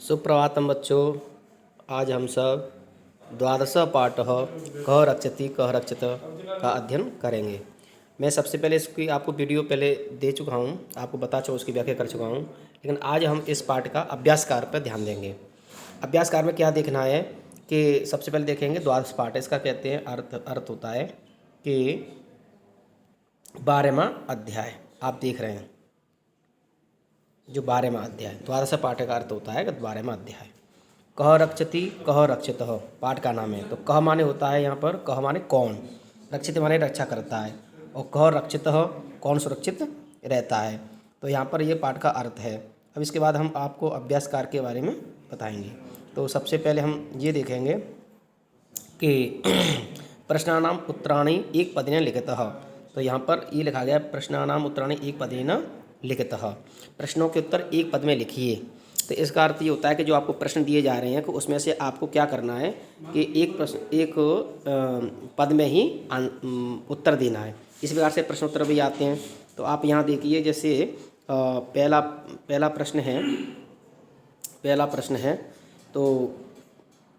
सुप्रभातम बच्चों। आज हम सब द्वादश पाठ कः रक्षति कः रक्षत का अध्ययन करेंगे। मैं सबसे पहले इसकी आपको वीडियो पहले दे चुका हूँ, आपको बता चुका, उसकी व्याख्या कर चुका हूँ, लेकिन आज हम इस पाठ का अभ्यासकार पर ध्यान देंगे। अभ्यासकार में क्या देखना है कि सबसे पहले देखेंगे द्वादश पाठ, इसका कहते हैं अर्थ होता है कि 12वां अध्याय। आप देख रहे हैं जो 12वां अध्याय द्वादश पाठ का अर्थ होता है 12वां अध्याय। कः रक्षति कः रक्षितः पाठ का नाम है। तो कः माने होता है यहाँ पर, कः माने कौन, रक्षित माने रक्षा करता है, और कः रक्षितः कौन सुरक्षित रहता है। तो यहाँ पर ये पाठ का अर्थ है। अब इसके बाद हम आपको अभ्यासकार के बारे में बताएंगे। तो सबसे पहले हम ये देखेंगे कि प्रश्नानाम उत्तराणि एक पदेन लिखितः। तो यहाँ पर ये लिखा गया प्रश्नानाम उत्तराणि एक पदेन लिखितः, प्रश्नों के उत्तर एक पद में लिखिए। तो इसका अर्थ ये होता है कि जो आपको प्रश्न दिए जा रहे हैं कि उसमें से आपको क्या करना है कि एक पद में ही उत्तर देना है। इस प्रकार से प्रश्न उत्तर भी आते हैं। तो आप यहाँ देखिए, जैसे पहला प्रश्न है तो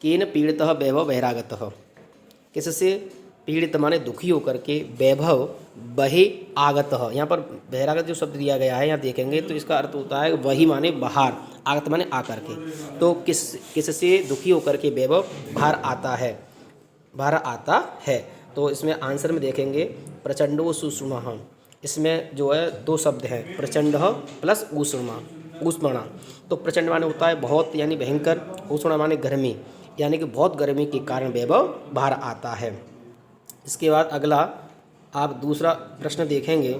केन पीड़ितः वैभव बहिरागतः, किससे पीड़ित माने दुखी होकर के, वैभव बहि आगतः। यहाँ पर बहिरागत जो शब्द दिया गया है यहाँ देखेंगे तो इसका अर्थ होता है वही माने बाहर, आगत माने आकर के। तो किससे दुखी होकर के वैभव बाहर आता है। तो इसमें आंसर में देखेंगे प्रचंडो सुषुम्ना, इसमें जो है दो शब्द हैं, प्रचंड प्लस ऊष्मणा। तो प्रचंड माने होता है बहुत यानी भयंकर, ऊष्मणा माने गर्मी यानी कि बहुत गर्मी के कारण वैभव बाहर आता है। इसके बाद अगला आप दूसरा प्रश्न देखेंगे।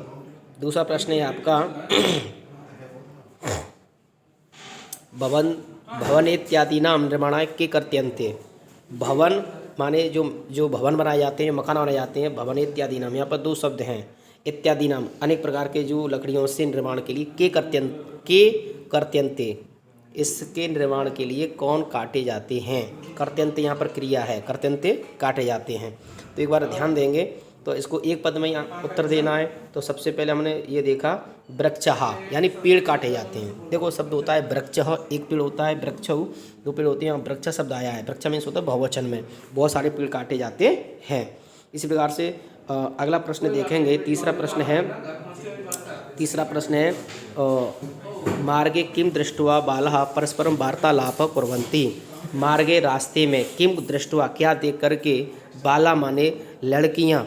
दूसरा प्रश्न है आपका भवन इत्यादि नाम निर्माणाय के कर्त्यन्ते। भवन माने जो भवन बनाए जाते हैं, मकान बनाए जाते हैं, भवन इत्यादि नाम, यहाँ पर दो शब्द हैं, इत्यादि नाम अनेक प्रकार के जो लकड़ियों से निर्माण के लिए के कर्त्यन्ते, इसके निर्माण के लिए कौन काटे जाते हैं। कर्त्यन्ते यहाँ पर क्रिया है, कर्त्यन्ते काटे जाते हैं। तो एक बार ध्यान देंगे तो इसको एक पद में उत्तर देना है। तो सबसे पहले हमने ये देखा वृक्षः यानी पेड़ काटे जाते हैं। देखो शब्द होता है वृक्षः, एक पेड़ होता है, वृक्षौ दो पेड़ होते हैं। वृक्ष शब्द आया है, वृक्ष मीन्स होता है बहुवचन में, बहुत सारे पेड़ काटे जाते हैं। इसी प्रकार से अगला प्रश्न देखेंगे। तीसरा प्रश्न है मार्गे किम दृष्ट्वा बालः परस्परम वार्तालापं कुर्वन्ति। मार्गे रास्ते में, किम दृष्ट्वा क्या देख करके, बाला माने लड़कियां,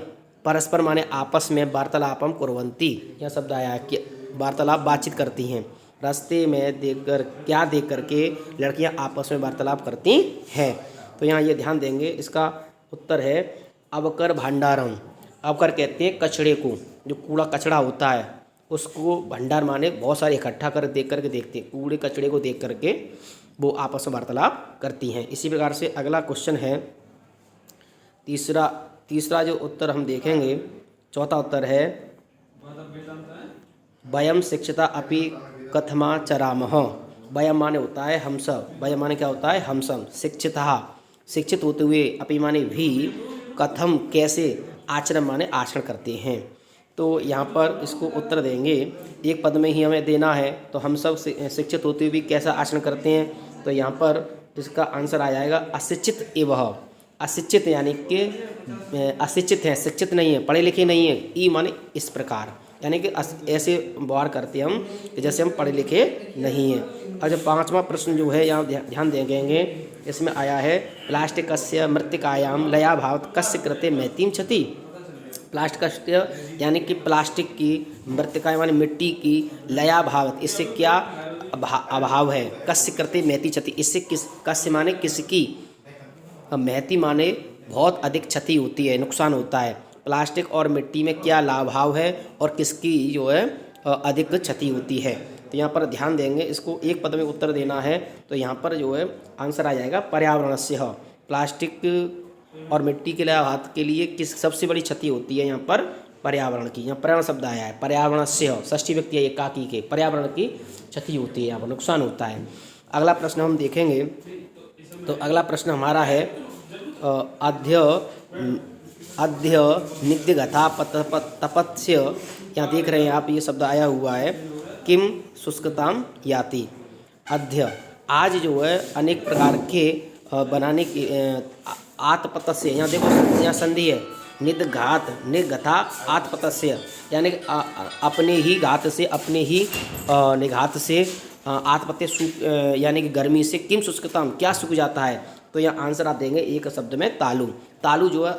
परस्पर माने आपस में, वार्तालापम कुर्वन्ति यह शब्द आया है कि वार्तालाप बातचीत करती हैं। रास्ते में क्या देख करके लड़कियां आपस में वार्तालाप करती हैं। तो यहाँ ये ध्यान देंगे, इसका उत्तर है अवकर भांडारम। अवकर कहते हैं कचड़े को, जो कूड़ा कचड़ा होता है उसको, भंडार माने बहुत सारे इकट्ठा कर देख करके देखते हैं, कूड़े कचड़े को देख करके वो आपस में वार्तालाप करती हैं। इसी प्रकार से अगला क्वेश्चन है तीसरा जो उत्तर हम देखेंगे, चौथा उत्तर है वयम शिक्षिता अपि कथमा चरामः। वयम माने होता है हम सब, वयम माने क्या होता है हम सब, शिक्षित होते हुए, अपि माने भी, कथम कैसे, आचरण माने आचरण करते हैं। तो यहाँ पर इसको उत्तर देंगे, एक पद में ही हमें देना है। तो हम सब शिक्षित होते हुए भी कैसा आचरण करते हैं। तो यहाँ पर इसका आंसर आ जाएगा अशिक्षित एवं। अशिक्षित यानी कि अशिक्षित हैं, शिक्षित नहीं है, पढ़े लिखे नहीं है। ई माने इस प्रकार, यानी कि ऐसे व्यवहार करते हम कि जैसे हम पढ़े लिखे नहीं हैं। और जो पांचवा प्रश्न जो है यहाँ ध्यान देंगे, इसमें आया है प्लास्टिकस्य मृत्तिकायां लयाभावात् कस्य कृते मैतिं क्षति। प्लास्टिक यानी कि प्लास्टिक की, मृत्तिका माने मिट्टी की, लयाभावात् इससे क्या अभाव है, कस्य कृते मैति क्षति, इससे कस्य माने किसकी, महती माने बहुत अधिक क्षति होती है, नुकसान होता है। प्लास्टिक और मिट्टी में क्या लाभाव है और किसकी जो है अधिक क्षति होती है। तो यहाँ पर ध्यान देंगे, इसको एक पद में उत्तर देना है। तो यहाँ पर जो है आंसर आ जाएगा पर्यावरणस्य। प्लास्टिक और मिट्टी के लाभाव के लिए किस सबसे बड़ी क्षति होती है, यहाँ पर पर्यावरण की। यहाँ पर्यावरण शब्द आया है, पर्यावरणस्य षष्ठी व्यक्ति है एकाकी के, पर्यावरण की क्षति होती है, यहाँ पर नुकसान होता है। अगला प्रश्न हम देखेंगे। तो अगला प्रश्न हमारा है अद्य नित्यगथा तपस्य। यहाँ देख रहे हैं आप, ये शब्द आया हुआ है किम शुष्कताम याति। अद्य आज जो है अनेक प्रकार के बनाने की आतपतस्य, यहाँ देखो यहाँ संधि है, निदघात निगथा आतपतस्य, यानी कि अपने ही घात से, अपने ही निघात से आतपत्य सूख, यानी कि गर्मी से, किम शुष्कताम क्या सूख जाता है। तो यहाँ आंसर आप देंगे एक शब्द में तालु। तालु जो है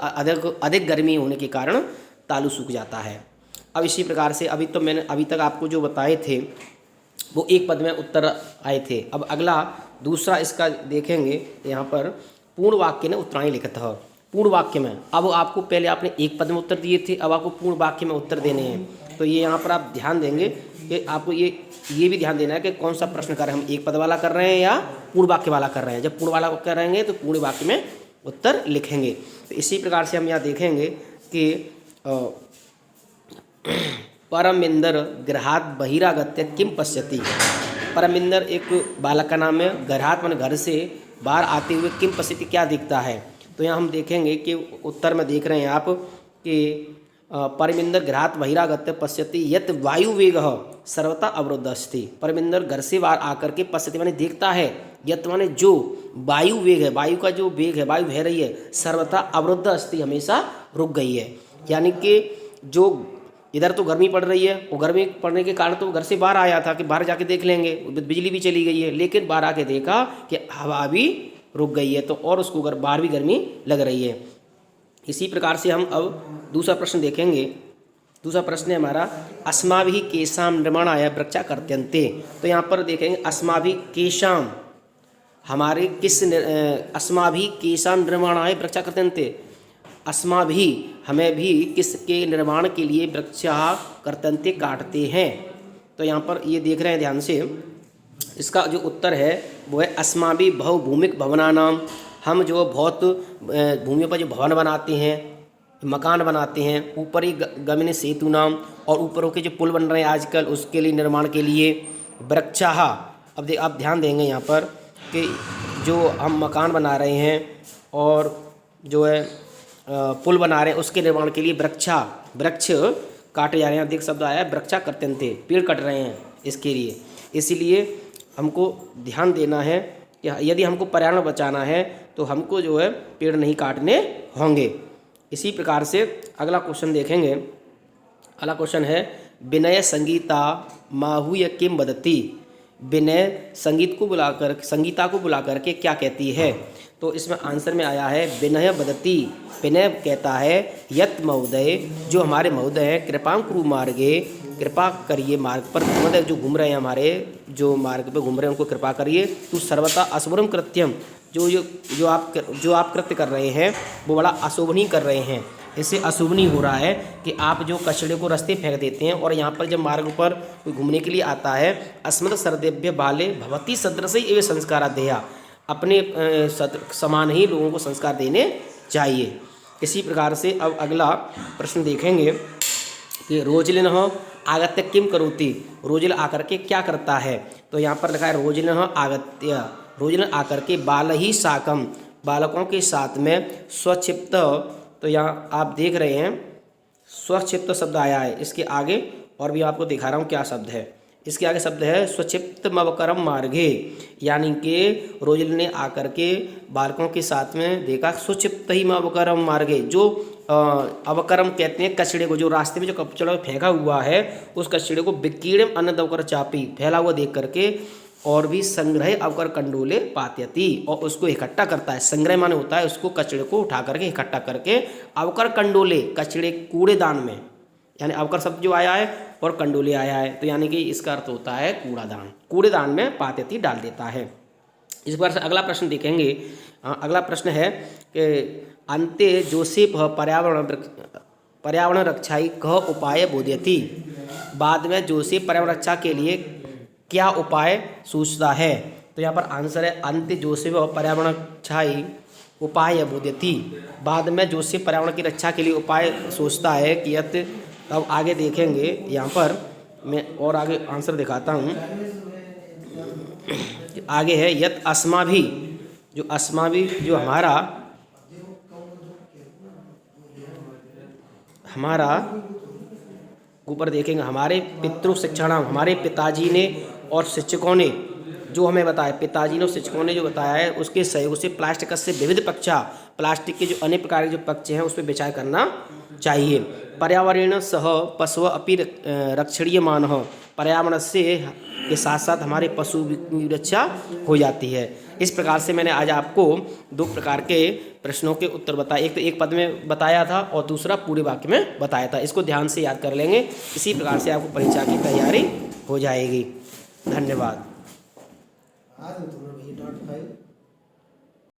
अधिक गर्मी होने के कारण तालु सूख जाता है। अब इसी प्रकार से मैंने अभी तक आपको जो बताए थे वो एक पद में उत्तर आए थे। अब अगला दूसरा इसका देखेंगे, यहाँ पर पूर्ण वाक्य ने उत्तराणी लिखित है। पूर्ण वाक्य में अब आपको पहले आपने एक पद में उत्तर दिए थे, अब आपको पूर्ण वाक्य में उत्तर देने हैं। तो ये यहाँ पर आप ध्यान देंगे कि आपको ये भी ध्यान देना है कि कौन सा प्रश्न कर रहे हैं, हम एक पद वाला कर रहे हैं या पूर्ण वाक्य वाला कर रहे हैं। जब पूर्ण वाला कर रहेंगे तो पूर्ण वाक्य में उत्तर लिखेंगे। तो इसी प्रकार से हम यहाँ देखेंगे कि परमिंदर गृहात बहिरागत्य किम पश्यति। परमिंदर एक बालक का नाम है, गृहात माने घर से बाहर आते हुए किम पश्यति क्या दिखता है। तो यहाँ हम देखेंगे कि उत्तर में देख रहे हैं आप कि परमिंदर गृहात बहिरागत्य पश्यति यत वायु वेग सर्वथा अवरुद्ध अस्ति। परमिंदर घर से बाहर आकर के पश्यति माने देखता है, यत माने जो वायु वेग है, वायु का जो वेग है, वायु बह रही है, सर्वथा अवरुद्ध अस्ति हमेशा रुक गई है। यानी कि जो इधर तो गर्मी पड़ रही है, वो गर्मी पड़ने के कारण तो घर से बाहर आया था कि बाहर जाके देख लेंगे, बिजली भी चली गई है, लेकिन बाहर आके देखा कि हवा भी रुक गई है, तो और उसको बाहर भी गर्मी लग रही है। इसी प्रकार से हम अब दूसरा प्रश्न देखेंगे। दूसरा प्रश्न है हमारा अस्माभिः केषां निर्माणाय वृक्षा कर्त्यन्ते। तो यहाँ पर देखेंगे अस्माभिः केषां, हमारे किस, अस्माभिः केषां निर्माणाय वृक्षा कर्त्यन्ते, अस्माभिः हमें भी किसके निर्माण के लिए वृक्षा कर्तन्ते काटते हैं। तो यहाँ पर ये देख रहे हैं ध्यान से, इसका जो उत्तर है वो है अस्माभिः बहुभूमिक भवनानाम, हम जो बहुत भूमियों पर जो भवन बनाते हैं, मकान बनाते हैं, ऊपरी गमन सेतु नाम, और ऊपरों के जो पुल बन रहे हैं आजकल उसके लिए निर्माण के लिए वृक्षा। अब आप ध्यान देंगे यहाँ पर कि जो हम मकान बना रहे हैं और जो है पुल बना रहे हैं उसके निर्माण के लिए वृक्ष काटे जा रहे हैं। देख शब्द आया है वृक्षा कर्त्यन्ते, पेड़ कट रहे हैं इसके लिए। इसीलिए हमको ध्यान देना है कि यदि हमको पर्यावरण बचाना है तो हमको जो है पेड़ नहीं काटने होंगे। इसी प्रकार से अगला क्वेश्चन देखेंगे। अगला क्वेश्चन है विनय संगीता माहूय किम वदति। विनय संगीता को बुलाकर के क्या कहती है। तो इसमें आंसर में आया है विनय वदति। विनय कहता है यत महोदय, जो हमारे महोदय हैं, कृपां कुरु मार्गे, कृपा करिए मार्ग पर, मतलब जो घूम रहे हैं हमारे, जो मार्ग पे घूम रहे हैं उनको कृपा करिए। तू सर्वथा अशुभम कृत्यम, जो आप कृत्य कर रहे हैं वो बड़ा अशोभनीय कर रहे हैं। इससे अशुभनीय हो रहा है कि आप जो कचड़े को रास्ते फेंक देते हैं, और यहाँ पर जब मार्ग पर कोई घूमने के लिए आता है, अस्मद सर्देभ्य बाले भवती सदृशई एवं संस्कार देया, अपने समान ही लोगों को संस्कार देने चाहिए। इसी प्रकार से अब अगला प्रश्न देखेंगे कि रोजलिन आगत्य किम करोति। रोजल आकर के क्या करता है। तो यहाँ पर लिखा है रोजलिन आगत्य, रोजलिन आकर के बाल ही साकम, बालकों के साथ में स्वक्षिप्त। तो यहाँ आप देख रहे हैं स्वक्षिप्त शब्द आया है, इसके आगे और भी आपको दिखा रहा हूँ क्या शब्द है। इसके आगे शब्द है स्वक्षिप्त मवकरम मार्गे, यानी कि रोजल ने आकर के बालकों के साथ में देखा स्वक्षिप्त ही मवकरम मार्गे, जो अवकरम कहते हैं कचड़े को, जो रास्ते में जो कचड़ा फेंका हुआ है उस कचड़े को विकीर्णम अन्न दवकर चापी, फैला हुआ देख करके, और भी संग्रह अवकर कंडोले पात्यति, और उसको इकट्ठा करता है। संग्रह माने होता है उसको कचड़े को उठा करके इकट्ठा करके, अवकर कंडोले कचड़े कूड़ेदान में, यानी अवकर शब्द जो आया है और कंडोले आया है, तो यानी कि इसका अर्थ होता है कूड़ादान, कूड़ेदान में पात्यति डाल देता है। इस बार से अगला प्रश्न देखेंगे। अगला प्रश्न है कि अन्ते जोसेफ पर्यावरण रक्षाई कह उपाय बोध्यति। बाद में जोसेफ पर्यावरण रक्षा के लिए क्या उपाय सोचता है। तो यहाँ पर आंसर है अंत्य जोसेफ पर्यावरण रक्षाई उपाय बोध्यति। बाद में जोसेफ पर्यावरण की रक्षा के लिए उपाय सोचता है कि यत, अब आगे देखेंगे यहाँ पर मैं और आगे आंसर दिखाता हूँ। आगे है यत अस्माभि, जो अस्माभि जो हमारा ऊपर देखेंगे, हमारे पितृ शिक्षण, हमारे पिताजी ने और शिक्षकों ने जो हमें बताया, पिताजी ने और शिक्षकों ने जो बताया है, उसके सहयोग से प्लास्टिक से विविध पक्षा, प्लास्टिक के जो अनेक प्रकार के जो पक्ष हैं उस पर विचार करना चाहिए। पर्यावरण सह पशु अपि रक्षणीयमानः, पर्यावरण से के साथ साथ हमारे पशु की रक्षा हो जाती है। इस प्रकार से मैंने आज आपको 2 प्रकार के प्रश्नों के उत्तर बताए। एक तो एक पद में बताया था और दूसरा पूरे वाक्य में बताया था। इसको ध्यान से याद कर लेंगे, इसी प्रकार से आपको परीक्षा की तैयारी हो जाएगी। धन्यवाद।